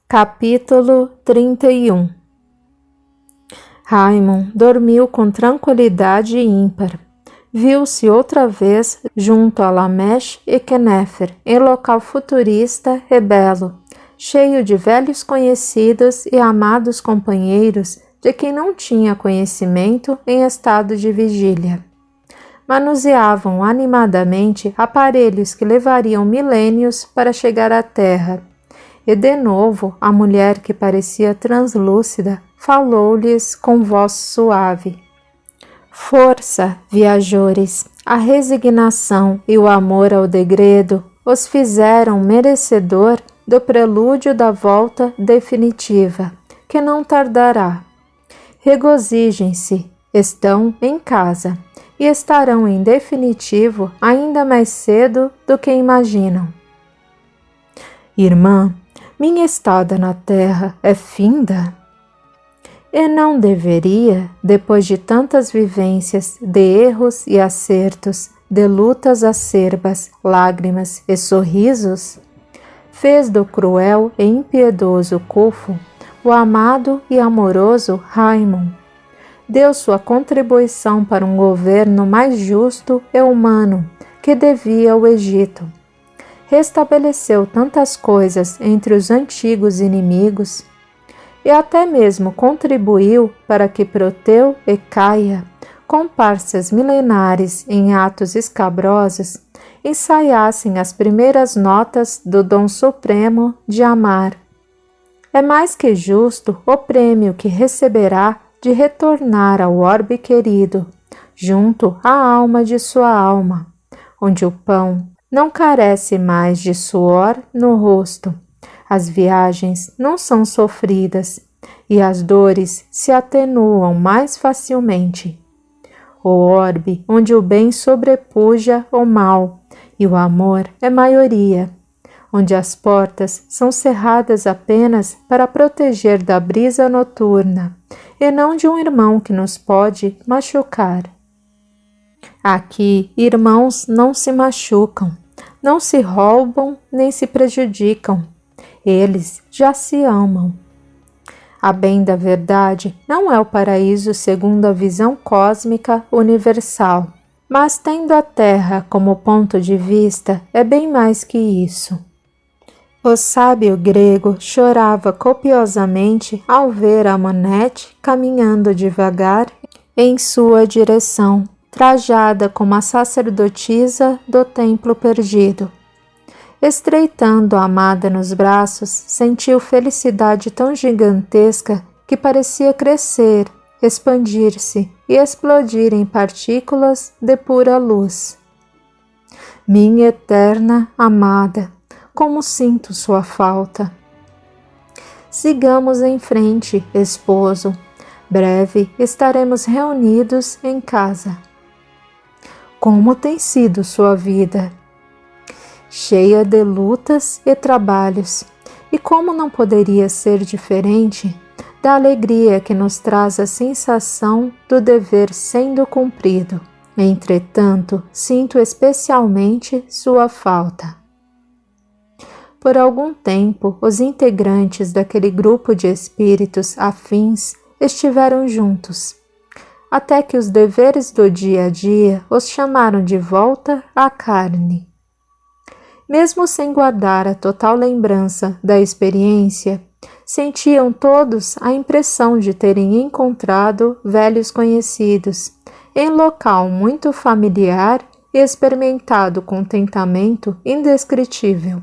Capítulo 31. Raimund dormiu com tranquilidade ímpar. Viu-se outra vez junto a Lamesh e Khennefer, em local futurista e belo, cheio de velhos conhecidos e amados companheiros de quem não tinha conhecimento em estado de vigília. Manuseavam animadamente aparelhos que levariam milênios para chegar à Terra. E de novo a mulher, que parecia translúcida, falou-lhes com voz suave. Força, viajores! A resignação e o amor ao degredo os fizeram merecedor do prelúdio da volta definitiva, que não tardará. Regozijem-se, estão em casa, e estarão em definitivo ainda mais cedo do que imaginam. Irmã, minha estada na terra é finda? E não deveria, depois de tantas vivências, de erros e acertos, de lutas acerbas, lágrimas e sorrisos? Fez do cruel e impiedoso Khufu o amado e amoroso Raimund. Deu sua contribuição para um governo mais justo e humano que devia ao Egito. Restabeleceu tantas coisas entre os antigos inimigos e até mesmo contribuiu para que Proteu e Caia, comparsas milenares em atos escabrosos, ensaiassem as primeiras notas do dom supremo de amar. É mais que justo o prêmio que receberá de retornar ao orbe querido, junto à alma de sua alma, onde o pão não carece mais de suor no rosto, as viagens não são sofridas e as dores se atenuam mais facilmente. O orbe onde o bem sobrepuja o mal e o amor é maioria, onde as portas são cerradas apenas para proteger da brisa noturna e não de um irmão que nos pode machucar. Aqui, irmãos não se machucam, não se roubam nem se prejudicam. Eles já se amam. A bem da verdade não é o paraíso segundo a visão cósmica universal, mas tendo a Terra como ponto de vista, é bem mais que isso. O sábio grego chorava copiosamente ao ver Amonete caminhando devagar em sua direção, trajada como a sacerdotisa do templo perdido. Estreitando a amada nos braços, sentiu felicidade tão gigantesca que parecia crescer, expandir-se e explodir em partículas de pura luz. Minha eterna amada, como sinto sua falta. Sigamos em frente, esposo. Breve estaremos reunidos em casa. Como tem sido sua vida? Cheia de lutas e trabalhos, e como não poderia ser diferente da alegria que nos traz a sensação do dever sendo cumprido. Entretanto, sinto especialmente sua falta. Por algum tempo, os integrantes daquele grupo de espíritos afins estiveram juntos, até que os deveres do dia a dia os chamaram de volta à carne. Mesmo sem guardar a total lembrança da experiência, sentiam todos a impressão de terem encontrado velhos conhecidos, em local muito familiar e experimentado contentamento indescritível.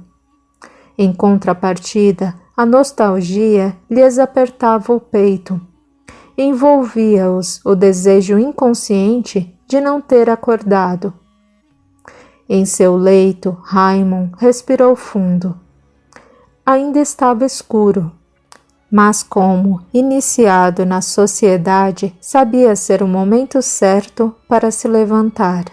Em contrapartida, a nostalgia lhes apertava o peito. Envolvia-os o desejo inconsciente de não ter acordado. Em seu leito, Raimund respirou fundo. Ainda estava escuro, mas como iniciado na sociedade, sabia ser o momento certo para se levantar.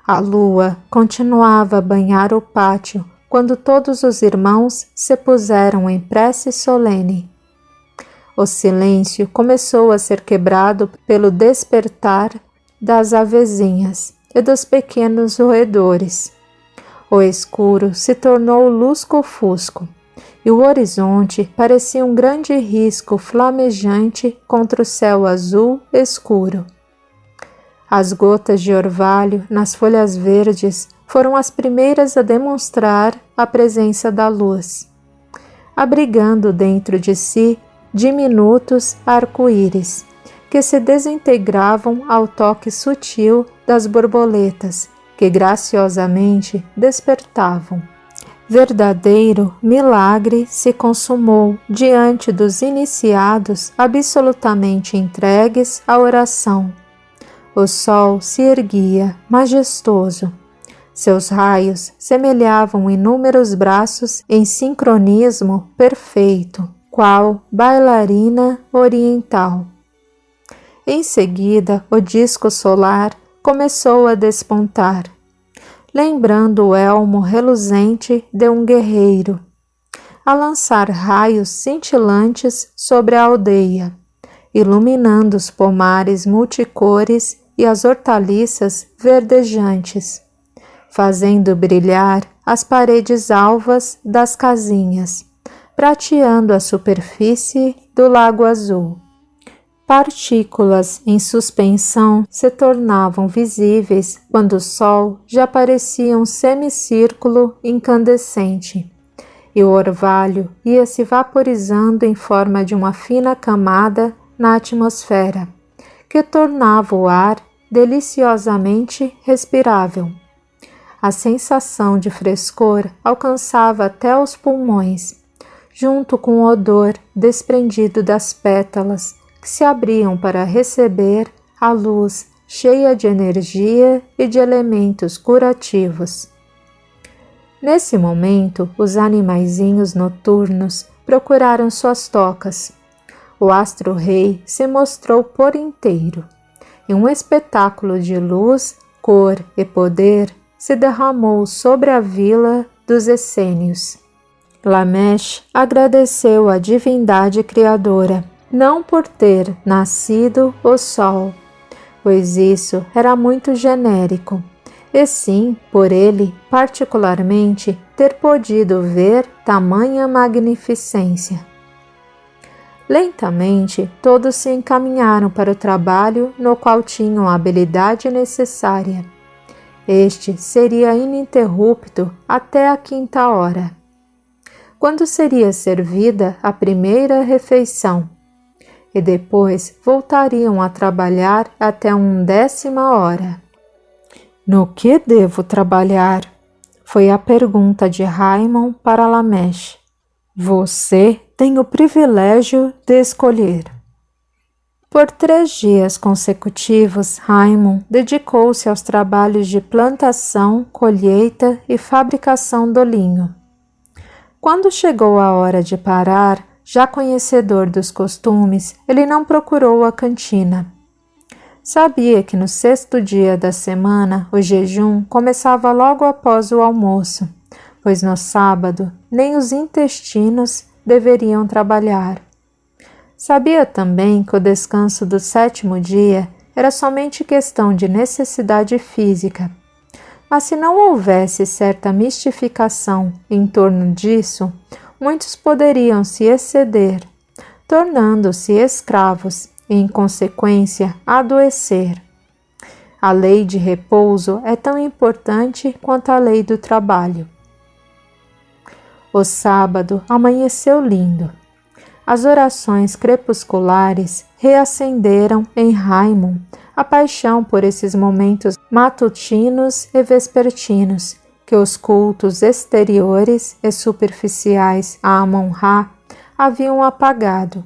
A lua continuava a banhar o pátio quando todos os irmãos se puseram em prece solene. O silêncio começou a ser quebrado pelo despertar das avezinhas e dos pequenos roedores. O escuro se tornou lusco-fusco, e o horizonte parecia um grande risco flamejante contra o céu azul escuro. As gotas de orvalho nas folhas verdes foram as primeiras a demonstrar a presença da luz, abrigando dentro de si diminutos arco-íris, que se desintegravam ao toque sutil das borboletas, que graciosamente despertavam. Verdadeiro milagre se consumou diante dos iniciados absolutamente entregues à oração. O sol se erguia, majestoso. Seus raios semelhavam inúmeros braços em sincronismo perfeito, qual bailarina oriental. Em seguida, o disco solar começou a despontar, lembrando o elmo reluzente de um guerreiro, a lançar raios cintilantes sobre a aldeia, iluminando os pomares multicores e as hortaliças verdejantes, fazendo brilhar as paredes alvas das casinhas, prateando a superfície do lago azul. Partículas em suspensão se tornavam visíveis quando o sol já parecia um semicírculo incandescente, e o orvalho ia se vaporizando em forma de uma fina camada na atmosfera, que tornava o ar deliciosamente respirável. A sensação de frescor alcançava até os pulmões, junto com o odor desprendido das pétalas, que se abriam para receber a luz cheia de energia e de elementos curativos. Nesse momento, os animaizinhos noturnos procuraram suas tocas. O astro-rei se mostrou por inteiro, e um espetáculo de luz, cor e poder se derramou sobre a vila dos essênios. Lameche agradeceu à divindade criadora, não por ter nascido o sol, pois isso era muito genérico, e sim por ele, particularmente, ter podido ver tamanha magnificência. Lentamente, todos se encaminharam para o trabalho no qual tinham a habilidade necessária. Este seria ininterrupto até a 5ª hora, quando seria servida a primeira refeição, e depois voltariam a trabalhar até 10ª hora. No que devo trabalhar? Foi a pergunta de Raimon para Lameche. Você tem o privilégio de escolher. Por 3 dias consecutivos, Raimon dedicou-se aos trabalhos de plantação, colheita e fabricação do linho. Quando chegou a hora de parar, já conhecedor dos costumes, ele não procurou a cantina. Sabia que no 6º dia da semana o jejum começava logo após o almoço, pois no sábado nem os intestinos deveriam trabalhar. Sabia também que o descanso do 7º dia era somente questão de necessidade física, mas se não houvesse certa mistificação em torno disso, muitos poderiam se exceder, tornando-se escravos e, em consequência, adoecer. A lei de repouso é tão importante quanto a lei do trabalho. O sábado amanheceu lindo. As orações crepusculares reacenderam em Raimon a paixão por esses momentos matutinos e vespertinos, que os cultos exteriores e superficiais a Amon-Ra haviam apagado.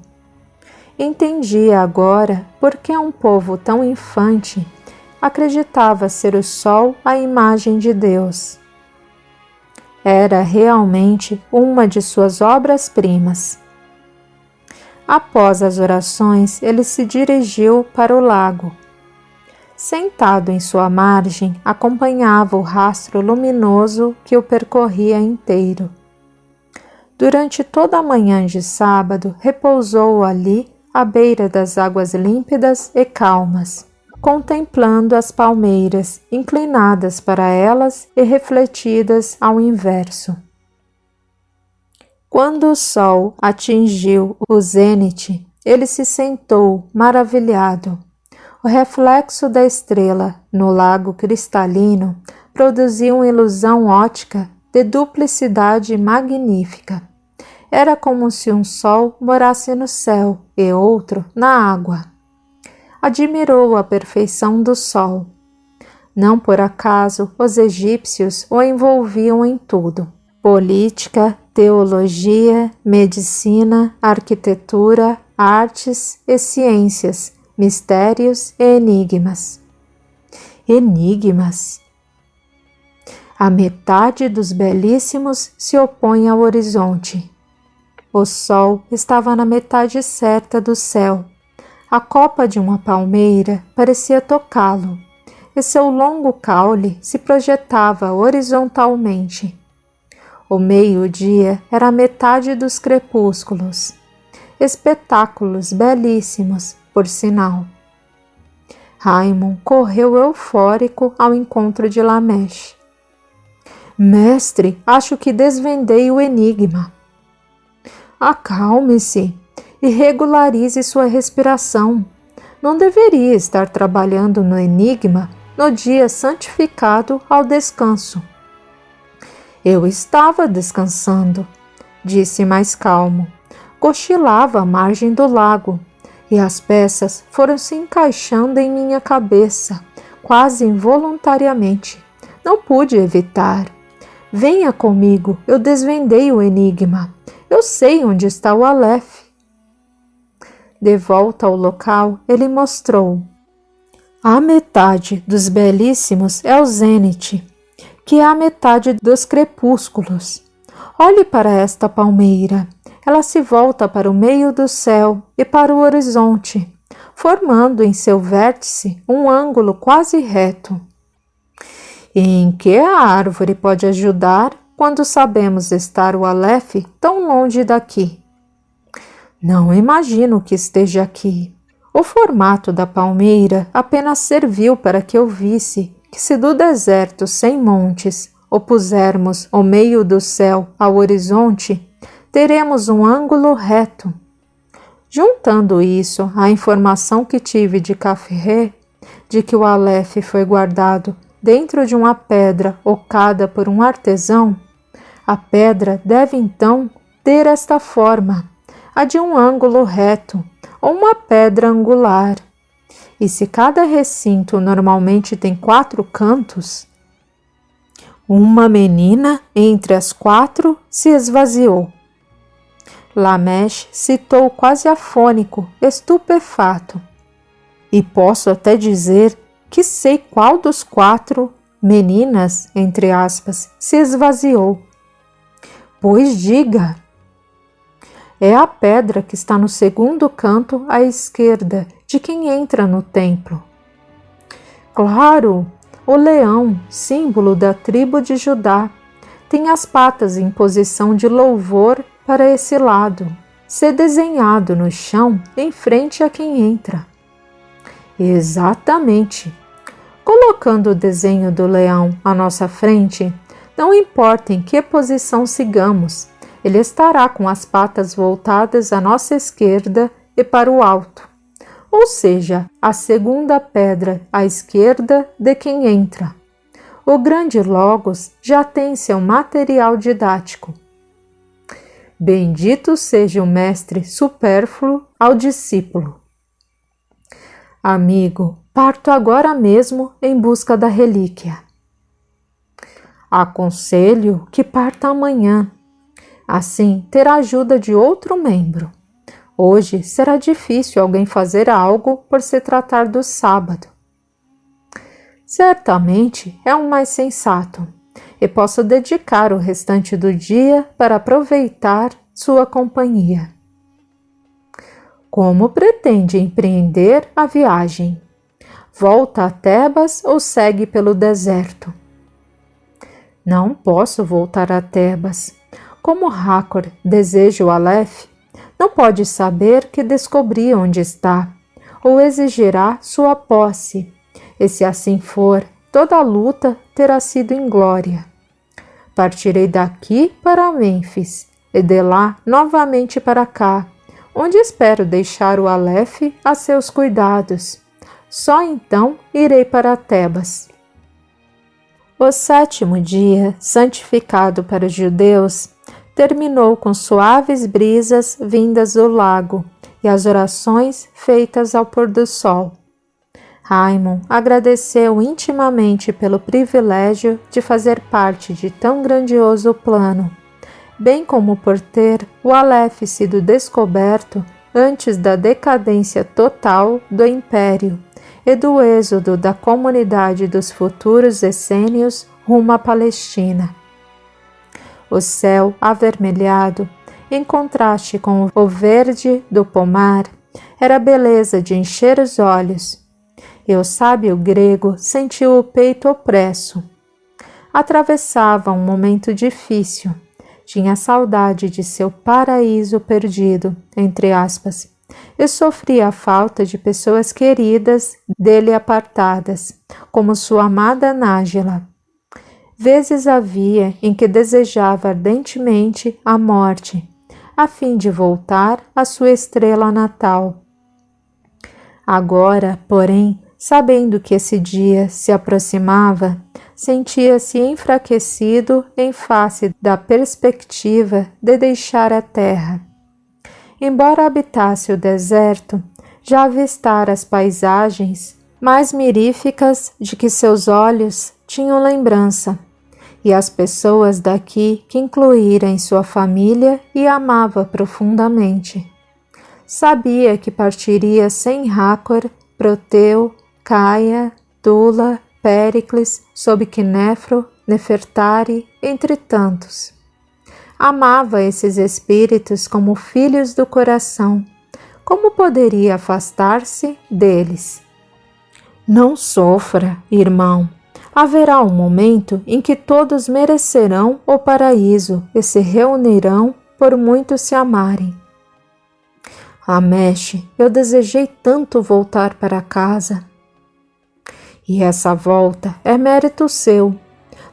Entendia agora por que um povo tão infante acreditava ser o sol a imagem de Deus. Era realmente uma de suas obras-primas. Após as orações, ele se dirigiu para o lago. Sentado em sua margem, acompanhava o rastro luminoso que o percorria inteiro. Durante toda a manhã de sábado, repousou ali à beira das águas límpidas e calmas, contemplando as palmeiras inclinadas para elas e refletidas ao inverso. Quando o sol atingiu o zênite, ele se sentou maravilhado. O reflexo da estrela no lago cristalino produzia uma ilusão óptica de duplicidade magnífica. Era como se um sol morasse no céu e outro na água. Admirou a perfeição do sol. Não por acaso os egípcios o envolviam em tudo: política, teologia, medicina, arquitetura, artes e ciências, mistérios e enigmas. Enigmas! A metade dos belíssimos se opõe ao horizonte. O sol estava na metade certa do céu. A copa de uma palmeira parecia tocá-lo, e seu longo caule se projetava horizontalmente. O meio-dia era a metade dos crepúsculos. Espetáculos belíssimos, por sinal. Raimund correu eufórico ao encontro de Lameche. Mestre, acho que desvendei o enigma. Acalme-se e regularize sua respiração. Não deveria estar trabalhando no enigma no dia santificado ao descanso. Eu estava descansando, disse mais calmo. Cochilava à margem do lago, e as peças foram se encaixando em minha cabeça, quase involuntariamente. Não pude evitar. Venha comigo, eu desvendei o enigma. Eu sei onde está o Aleph. De volta ao local, ele mostrou. A metade dos belíssimos é o zênite, que é a metade dos crepúsculos. Olhe para esta palmeira. Ela se volta para o meio do céu e para o horizonte, formando em seu vértice um ângulo quase reto. E em que a árvore pode ajudar quando sabemos estar o Aleph tão longe daqui? Não imagino que esteja aqui. O formato da palmeira apenas serviu para que eu visse que se do deserto sem montes opusermos o meio do céu ao horizonte, teremos um ângulo reto. Juntando isso à informação que tive de Cafré, de que o Aleph foi guardado dentro de uma pedra ocada por um artesão, a pedra deve então ter esta forma, a de um ângulo reto ou uma pedra angular. E se cada recinto normalmente tem 4 cantos, uma menina entre as 4 se esvaziou. Lameche citou quase afônico, estupefato. E posso até dizer que sei qual dos 4 meninas, entre aspas, se esvaziou. Pois diga. É a pedra que está no segundo canto à esquerda de quem entra no templo. Claro, o leão, símbolo da tribo de Judá, tem as patas em posição de louvor para esse lado, ser desenhado no chão em frente a quem entra. Exatamente. Colocando o desenho do leão à nossa frente, não importa em que posição sigamos, ele estará com as patas voltadas à nossa esquerda e para o alto, ou seja, a segunda pedra à esquerda de quem entra. O grande Logos já tem seu material didático. Bendito seja o mestre supérfluo ao discípulo. Amigo, parto agora mesmo em busca da relíquia. Aconselho que parta amanhã. Assim terá ajuda de outro membro. Hoje será difícil alguém fazer algo por se tratar do sábado. Certamente é o mais sensato, e posso dedicar o restante do dia para aproveitar sua companhia. Como pretende empreender a viagem? Volta a Tebas ou segue pelo deserto? Não posso voltar a Tebas. Como Hakor deseja o Aleph, não pode saber que descobri onde está, ou exigirá sua posse, e se assim for, toda a luta terá sido inglória. Partirei daqui para Mênfis, e de lá novamente para cá, onde espero deixar o Aleph a seus cuidados. Só então irei para Tebas. O 7º dia, santificado para os judeus, terminou com suaves brisas vindas do lago e as orações feitas ao pôr do sol. Raimon agradeceu intimamente pelo privilégio de fazer parte de tão grandioso plano, bem como por ter o Aleph sido descoberto antes da decadência total do Império e do êxodo da comunidade dos futuros essênios rumo à Palestina. O céu avermelhado, em contraste com o verde do pomar, era beleza de encher os olhos, e o sábio grego sentiu o peito opresso. Atravessava um momento difícil, tinha saudade de seu paraíso perdido, entre aspas, e sofria a falta de pessoas queridas dele apartadas, como sua amada Nájila. Vezes havia em que desejava ardentemente a morte, a fim de voltar à sua estrela natal. Agora, porém, sabendo que esse dia se aproximava, sentia-se enfraquecido em face da perspectiva de deixar a terra. Embora habitasse o deserto, já avistara as paisagens mais miríficas de que seus olhos tinham lembrança, e as pessoas daqui que incluíra em sua família e amava profundamente. Sabia que partiria sem Hácor, Proteu, Caia, Tula, Péricles, sob Quinefro, Nefertari, entre tantos. Amava esses espíritos como filhos do coração. Como poderia afastar-se deles? Não sofra, irmão. Haverá um momento em que todos merecerão o paraíso e se reunirão por muito se amarem. Amesh, eu desejei tanto voltar para casa. E essa volta é mérito seu.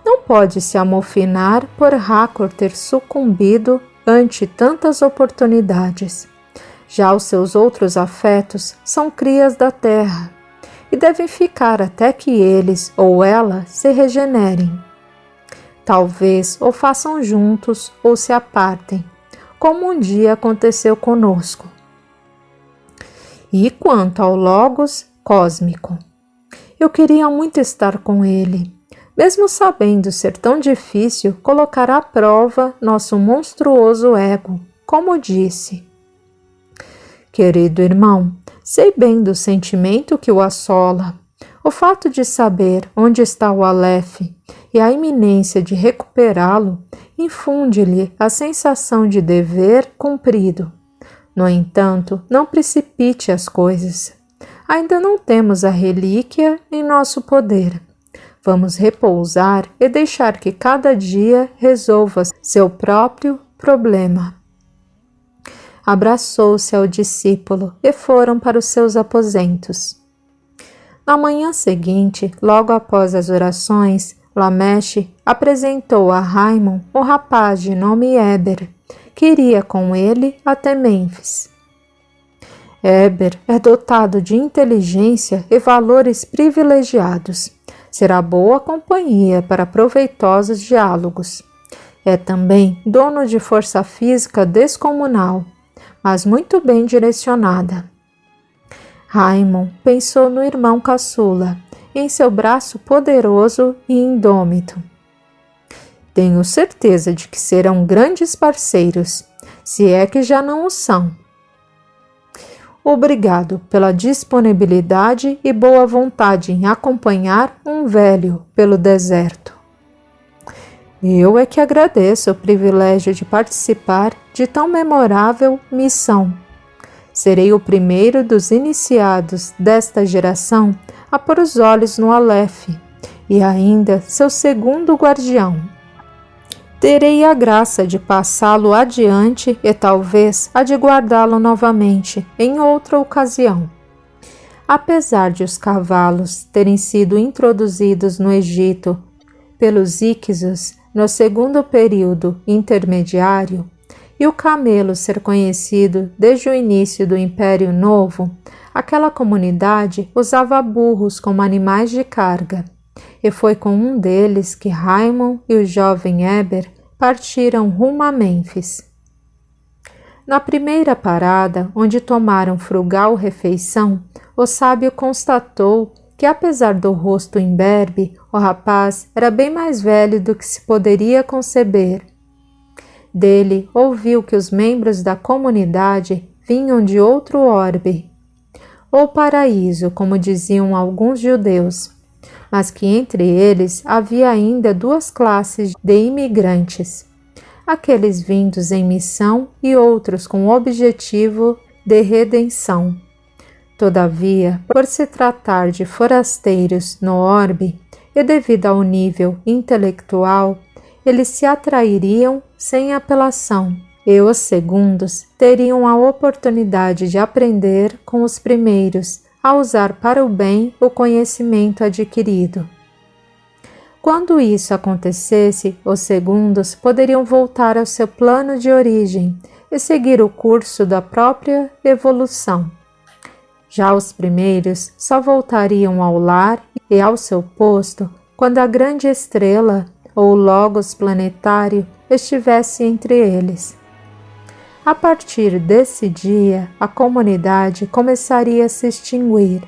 Não pode se amofinar por Hácor ter sucumbido ante tantas oportunidades. Já os seus outros afetos são crias da terra e devem ficar até que eles ou ela se regenerem. Talvez o façam juntos ou se apartem, como um dia aconteceu conosco. E quanto ao Logos cósmico, eu queria muito estar com ele, mesmo sabendo ser tão difícil colocar à prova nosso monstruoso ego, como disse. Querido irmão, sei bem do sentimento que o assola. O fato de saber onde está o Aleph e a iminência de recuperá-lo infunde-lhe a sensação de dever cumprido. No entanto, não precipite as coisas. Ainda não temos a relíquia em nosso poder. Vamos repousar e deixar que cada dia resolva seu próprio problema. Abraçou-se ao discípulo e foram para os seus aposentos. Na manhã seguinte, logo após as orações, Lameche apresentou a Raimon o rapaz de nome Éber, que iria com ele até Mênfis. Éber é dotado de inteligência e valores privilegiados. Será boa companhia para proveitosos diálogos. É também dono de força física descomunal, mas muito bem direcionada. Raimon pensou no irmão caçula, em seu braço poderoso e indômito. Tenho certeza de que serão grandes parceiros, se é que já não o são. Obrigado pela disponibilidade e boa vontade em acompanhar um velho pelo deserto. Eu é que agradeço o privilégio de participar de tão memorável missão. Serei o primeiro dos iniciados desta geração a pôr os olhos no Aleph e ainda seu segundo guardião. Terei a graça de passá-lo adiante e talvez a de guardá-lo novamente em outra ocasião. Apesar de os cavalos terem sido introduzidos no Egito pelos Íquizos no segundo período intermediário, e o camelo ser conhecido desde o início do Império Novo, aquela comunidade usava burros como animais de carga, e foi com um deles que Raimon e o jovem Eber partiram rumo a Mênfis. Na primeira parada, onde tomaram frugal refeição, o sábio constatou que, apesar do rosto imberbe, o rapaz era bem mais velho do que se poderia conceber. Dele ouviu que os membros da comunidade vinham de outro orbe, ou paraíso, como diziam alguns judeus, mas que entre eles havia ainda duas classes de imigrantes, aqueles vindos em missão e outros com o objetivo de redenção. Todavia, por se tratar de forasteiros no orbe e devido ao nível intelectual, eles se atrairiam sem apelação, e os segundos teriam a oportunidade de aprender com os primeiros a usar para o bem o conhecimento adquirido. Quando isso acontecesse, os segundos poderiam voltar ao seu plano de origem e seguir o curso da própria evolução. Já os primeiros só voltariam ao lar e ao seu posto quando a grande estrela ou logos planetário estivesse entre eles. A partir desse dia, a comunidade começaria a se extinguir,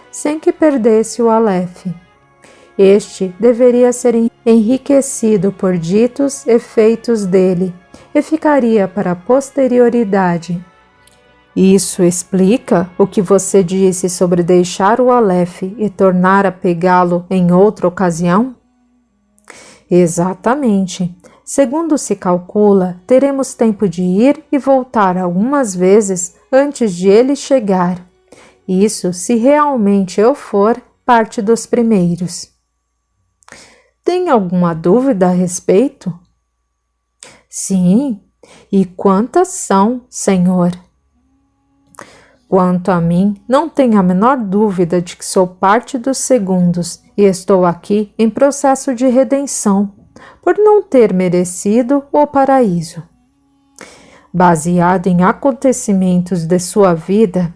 sem que perdesse o Aleph. Este deveria ser enriquecido por ditos efeitos dele e ficaria para a posterioridade. Isso explica o que você disse sobre deixar o Aleph e tornar a pegá-lo em outra ocasião? Exatamente. Segundo se calcula, teremos tempo de ir e voltar algumas vezes antes de ele chegar. Isso se realmente eu for parte dos primeiros. Tem alguma dúvida a respeito? Sim, e quantas são, Senhor? Quanto a mim, não tenho a menor dúvida de que sou parte dos segundos e estou aqui em processo de redenção, por não ter merecido o paraíso. Baseado em acontecimentos de sua vida,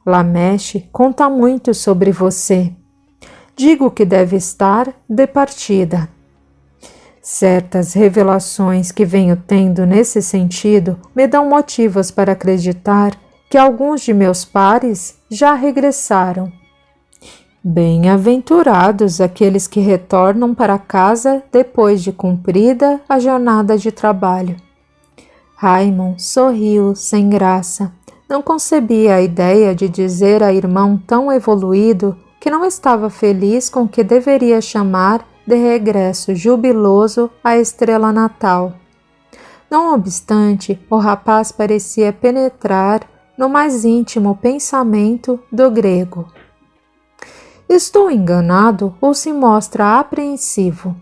Lameche conta muito sobre você. Digo que deve estar de partida. Certas revelações que venho tendo nesse sentido me dão motivos para acreditar que alguns de meus pares já regressaram. Bem-aventurados aqueles que retornam para casa depois de cumprida a jornada de trabalho. Raimon sorriu sem graça. Não concebia a ideia de dizer a irmão tão evoluído que não estava feliz com o que deveria chamar de regresso jubiloso à estrela natal. Não obstante, o rapaz parecia penetrar no mais íntimo pensamento do grego. Estou enganado ou se mostra apreensivo?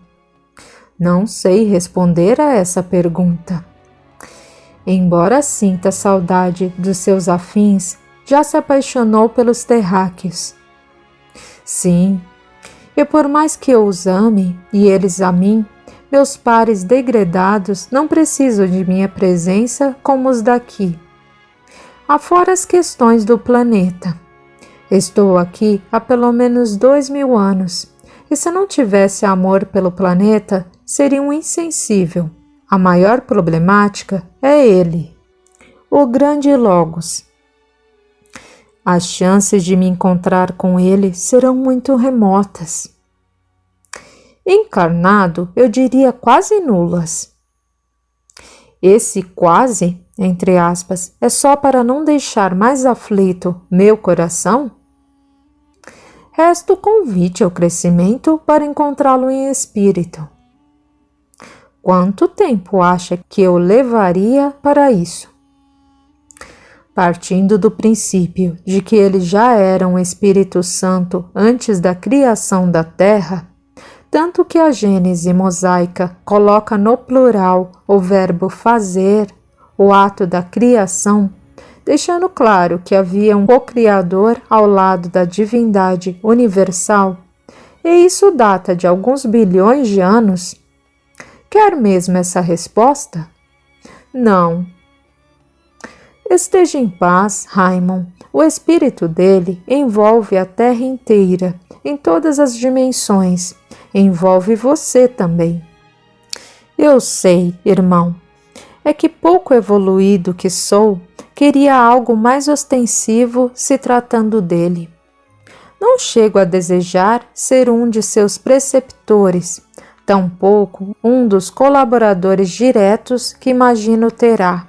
Não sei responder a essa pergunta. Embora sinta saudade dos seus afins, já se apaixonou pelos terráqueos. Sim, e por mais que eu os ame e eles a mim, meus pares degredados não precisam de minha presença como os daqui. Afora as questões do planeta. Estou aqui há pelo menos 2000 anos, e se não tivesse amor pelo planeta, seria um insensível. A maior problemática é ele, o grande Logos. As chances de me encontrar com ele serão muito remotas. Encarnado, eu diria quase nulas. Esse quase, entre aspas, é só para não deixar mais aflito meu coração? Resta o convite ao crescimento para encontrá-lo em espírito. Quanto tempo acha que eu levaria para isso? Partindo do princípio de que ele já era um Espírito Santo antes da criação da Terra, tanto que a Gênese mosaica coloca no plural o verbo fazer, o ato da criação, deixando claro que havia um co-criador ao lado da divindade universal, e isso data de alguns bilhões de anos. Quer mesmo essa resposta? Não. Esteja em paz, Raimon. O espírito dele envolve a terra inteira, em todas as dimensões. Envolve você também. Eu sei, irmão. É que pouco evoluído que sou, queria algo mais ostensivo se tratando dele. Não chego a desejar ser um de seus preceptores, tampouco um dos colaboradores diretos que imagino terá.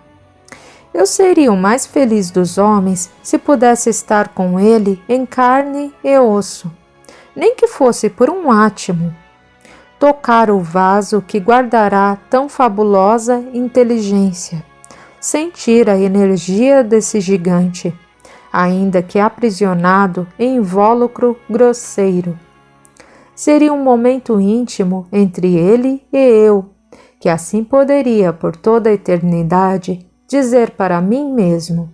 Eu seria o mais feliz dos homens se pudesse estar com ele em carne e osso, nem que fosse por um átimo. Tocar o vaso que guardará tão fabulosa inteligência, sentir a energia desse gigante, ainda que aprisionado em invólucro grosseiro. Seria um momento íntimo entre ele e eu, que assim poderia por toda a eternidade dizer para mim mesmo: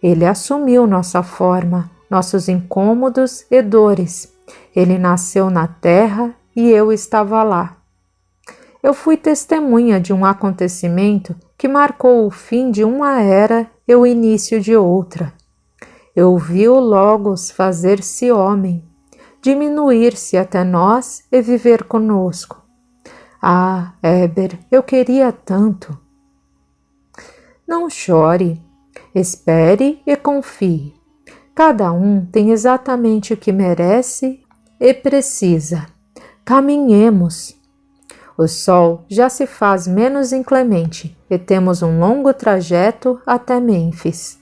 ele assumiu nossa forma, nossos incômodos e dores. Ele nasceu na terra e eu estava lá. Eu fui testemunha de um acontecimento que marcou o fim de uma era e o início de outra. Eu vi o Logos fazer-se homem, diminuir-se até nós e viver conosco. Ah, Éber, eu queria tanto. Não chore, espere e confie. Cada um tem exatamente o que merece e precisa. Caminhemos. O sol já se faz menos inclemente e temos um longo trajeto até Mênfis.